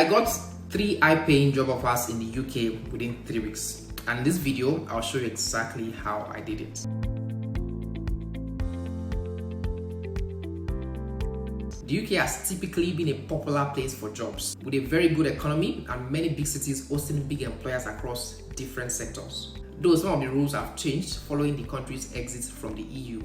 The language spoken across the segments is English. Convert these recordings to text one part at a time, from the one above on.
I got 3 high-paying job offers in the UK within 3 weeks. And in this video, I'll show you exactly how I did it. The UK has typically been a popular place for jobs, with a very good economy and many big cities hosting big employers across different sectors. Though some of the rules have changed following the country's exit from the EU,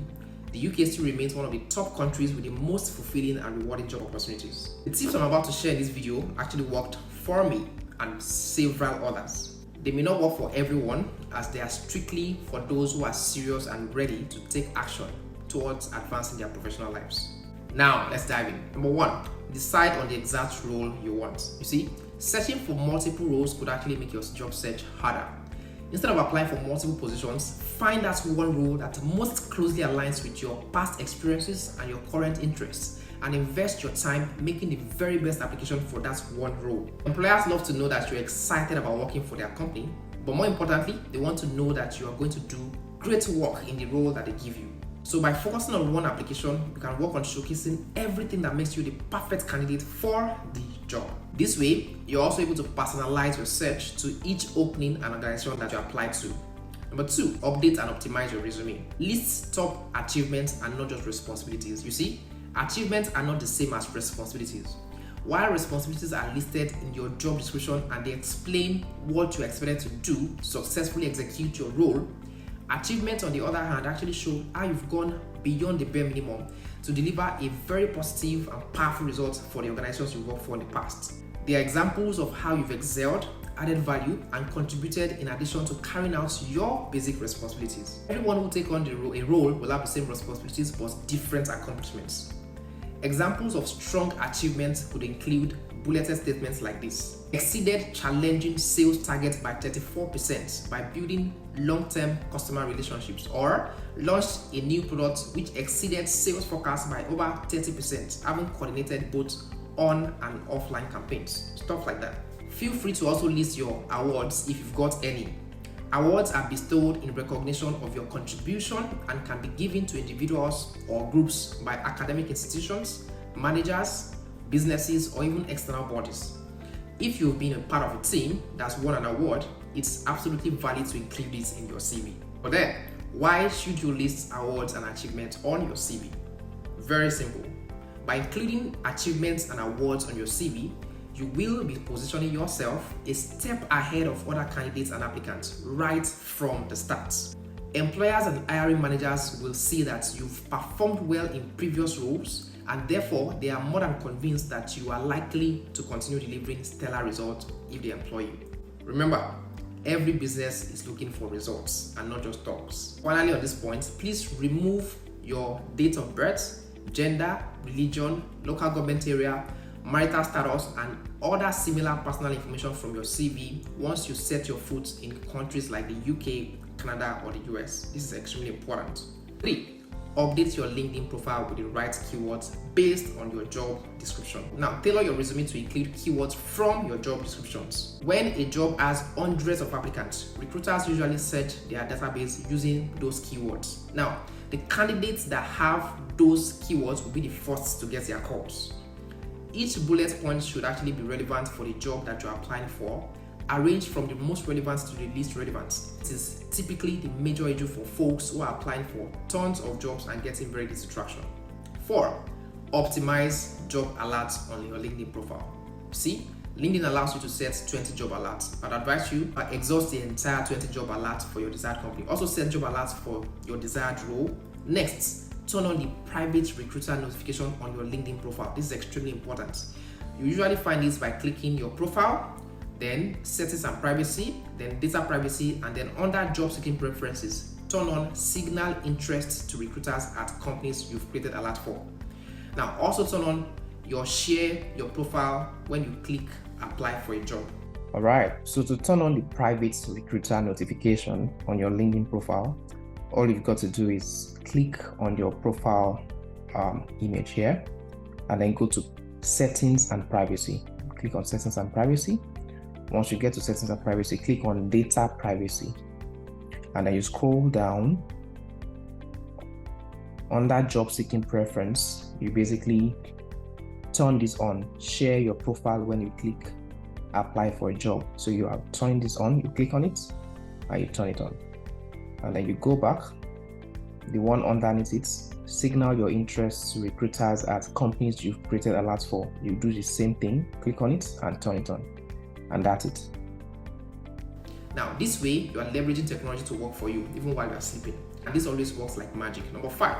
the UK still remains one of the top countries with the most fulfilling and rewarding job opportunities. The tips I'm about to share in this video actually worked for me and several others. They may not work for everyone, as they are strictly for those who are serious and ready to take action towards advancing their professional lives. Now, let's dive in. Number 1, decide on the exact role you want. You see, searching for multiple roles could actually make your job search harder. Instead of applying for multiple positions, find that one role that most closely aligns with your past experiences and your current interests, and invest your time making the very best application for that one role. Employers love to know that you're excited about working for their company, but more importantly, they want to know that you are going to do great work in the role that they give you. So by focusing on one application, you can work on showcasing everything that makes you the perfect candidate for the job. This way, you're also able to personalize your search to each opening and organization that you apply to. Number 2, update and optimize your resume. List top achievements and not just responsibilities. You see, achievements are not the same as responsibilities. While responsibilities are listed in your job description and they explain what you're expected to do, successfully execute your role, achievements, on the other hand, actually show how you've gone beyond the bare minimum to deliver a very positive and powerful result for the organizations you worked for in the past. They are examples of how you've excelled, added value, and contributed in addition to carrying out your basic responsibilities. Everyone who takes on a role will have the same responsibilities but different accomplishments. Examples of strong achievements could include bulleted statements like this: exceeded challenging sales targets by 34% by building long-term customer relationships, or launched a new product which exceeded sales forecasts by over 30%, having coordinated both on and offline campaigns, stuff like that. Feel free to also list your awards if you've got any. Awards are bestowed in recognition of your contribution and can be given to individuals or groups by academic institutions, managers, businesses, or even external bodies. If you've been a part of a team that's won an award, it's absolutely valid to include this in your CV. But then, why should you list awards and achievements on your CV? Very simple. By including achievements and awards on your CV, you will be positioning yourself a step ahead of other candidates and applicants right from the start. Employers and hiring managers will see that you've performed well in previous roles, and therefore they are more than convinced that you are likely to continue delivering stellar results if they employ you. Remember, every business is looking for results and not just talks. Finally, on this point, please remove your date of birth, gender, religion, local government area, marital status, and other similar personal information from your CV once you set your foot in countries like the UK, Canada, or the US. This is extremely important. 3, update your LinkedIn profile with the right keywords based on your job description. Now, tailor your resume to include keywords from your job descriptions. When a job has hundreds of applicants, recruiters usually search their database using those keywords. Now, the candidates that have those keywords will be the first to get their calls. Each bullet point should actually be relevant for the job that you're applying for, arranged from the most relevant to the least relevant. It is typically the major issue for folks who are applying for tons of jobs and getting very little traction. 4, optimize job alerts on your LinkedIn profile. See, LinkedIn allows you to set 20 job alerts. I'd advise you to exhaust the entire 20 job alerts for your desired company. Also set job alerts for your desired role. Next, turn on the private recruiter notification on your LinkedIn profile. This is extremely important. You usually find this by clicking your profile, then settings and privacy, then data privacy, and then under job seeking preferences, turn on signal interest to recruiters at companies you've created alert for. Now also turn on your share your profile when you click apply for a job. Alright, so to turn on the private recruiter notification on your LinkedIn profile, all you've got to do is click on your profile image here, and then go to settings and privacy. Click on settings and privacy. Once you get to settings and privacy, click on data privacy, and then you scroll down. Under job seeking preference, you basically turn this on, share your profile when you click apply for a job. So you are turning this on, you click on it, and you turn it on. And then you go back, the one underneath it, signal your interest to recruiters at companies you've created alerts for. You do the same thing, click on it and turn it on. And that's it. Now, this way, you are leveraging technology to work for you, even while you are sleeping. And this always works like magic. Number 5,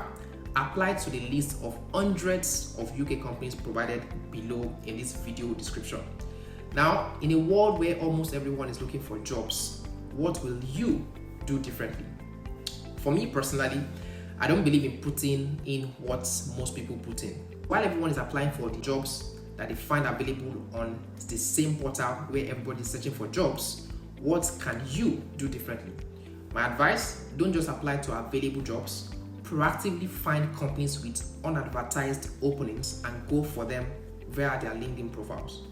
apply to the list of hundreds of UK companies provided below in this video description. Now, in a world where almost everyone is looking for jobs, what will you do differently? For me personally, I don't believe in putting in what most people put in. While everyone is applying for the jobs that they find available on the same portal where everybody is searching for jobs, what can you do differently? My advice, don't just apply to available jobs. Proactively find companies with unadvertised openings and go for them via their LinkedIn profiles.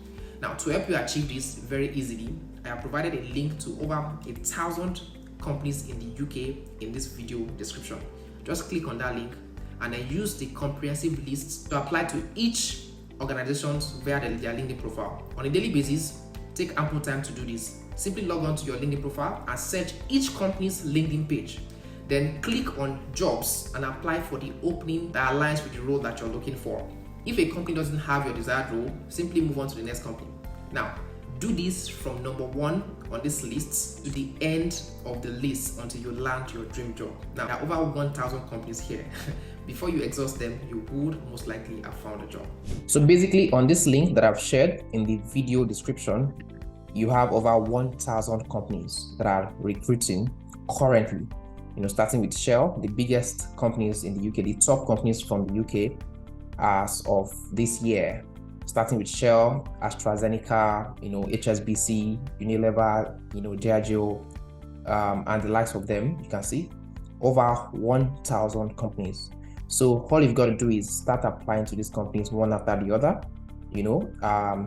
Now, to help you achieve this very easily, I have provided a link to over 1,000 companies in the UK in this video description. Just click on that link and then use the comprehensive list to apply to each organization via their LinkedIn profile. On a daily basis, take ample time to do this. Simply log on to your LinkedIn profile and search each company's LinkedIn page. Then click on jobs and apply for the opening that aligns with the role that you're looking for. If a company doesn't have your desired role, simply move on to the next company. Now, do this from number 1 on this list to the end of the list until you land your dream job. Now, there are over 1,000 companies here. Before you exhaust them, you would most likely have found a job. So basically, on this link that I've shared in the video description, you have over 1,000 companies that are recruiting currently. Starting with Shell, the biggest companies in the UK, the top companies from the UK as of this year. Starting with Shell, AstraZeneca, HSBC, Unilever, Diageo, and the likes of them. You can see over 1,000 companies. So all you've got to do is start applying to these companies one after the other,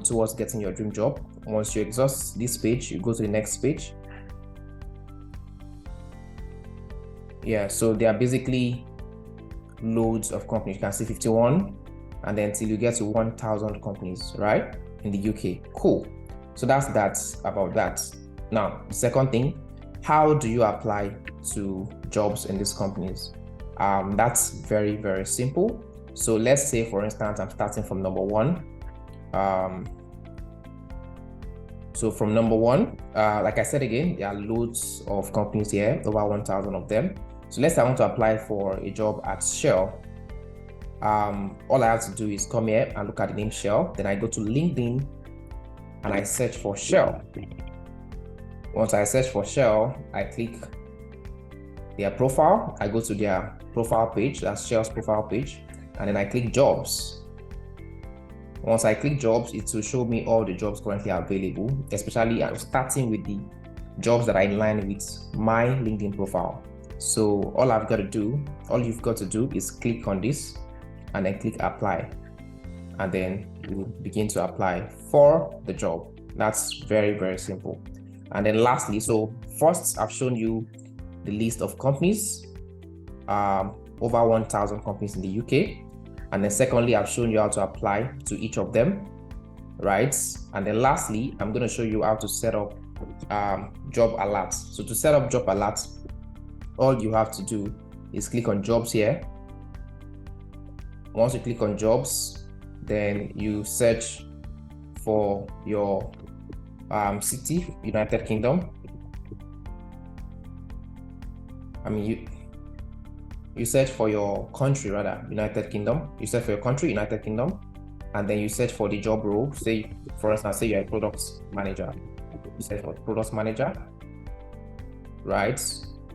towards getting your dream job. Once you exhaust this page, you go to the next page. Yeah, so there are basically loads of companies. You can see 51, and then till you get to 1,000 companies, right, in the UK. Cool. So that's about that. Now, the second thing, how do you apply to jobs in these companies? That's very, very simple. So let's say, for instance, I'm starting from number 1. So from number 1, like I said again, there are loads of companies here, over 1,000 of them. So let's say I want to apply for a job at Shell. All I have to do is come here and look at the name Shell. Then I go to LinkedIn and I search for Shell. Once I search for Shell, I click their profile. I go to their profile page, that's Shell's profile page, and then I click jobs. Once I click jobs, it will show me all the jobs currently available, especially I'm starting with the jobs that are in line with my LinkedIn profile. So all you've got to do is click on this and then click apply. And then you begin to apply for the job. That's very, very simple. And then lastly, so first I've shown you the list of companies, over 1,000 companies in the UK. And then secondly, I've shown you how to apply to each of them, right? And then lastly, I'm going to show you how to set up job alerts. So to set up job alerts, all you have to do is click on jobs here. Once you click on jobs, then you search for your city, United Kingdom. You search for your country, rather, United Kingdom. You search for your country, United Kingdom, and then you search for the job role. Say, for instance, say you're a product manager. You search for product manager, right?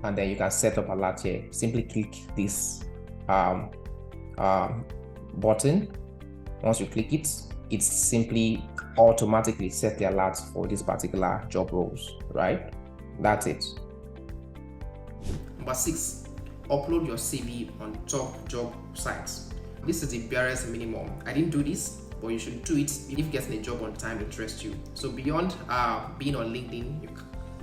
And then you can set up alert here. Simply click this button. Once you click it, it's simply automatically set the alerts for this particular job roles, right? That's it. Number 6, upload your CV on top job sites. This is the barest minimum. I didn't do this, but you should do it if getting a job on time interests you. So beyond being on LinkedIn, you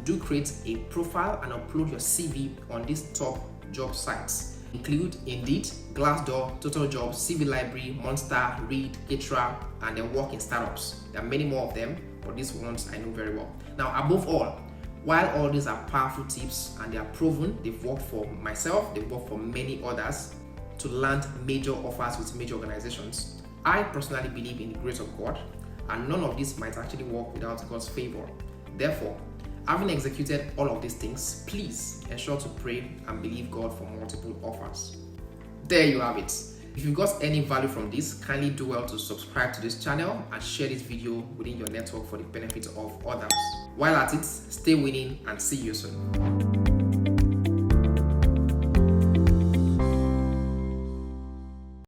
do create a profile and upload your CV on these top job sites. Include Indeed, Glassdoor, Total Jobs, CV Library, Monster, Reed, Itra, and then work in startups. There are many more of them. but these ones I know very well. Now, above all, while all these are powerful tips and they are proven, they've worked for myself, they've worked for many others to land major offers with major organizations, I personally believe in the grace of God, and none of this might actually work without God's favor. Therefore, having executed all of these things, please ensure to pray and believe God for multiple offers. There you have it. If you got any value from this, kindly do well to subscribe to this channel and share this video within your network for the benefit of others. While at it, stay winning and see you soon.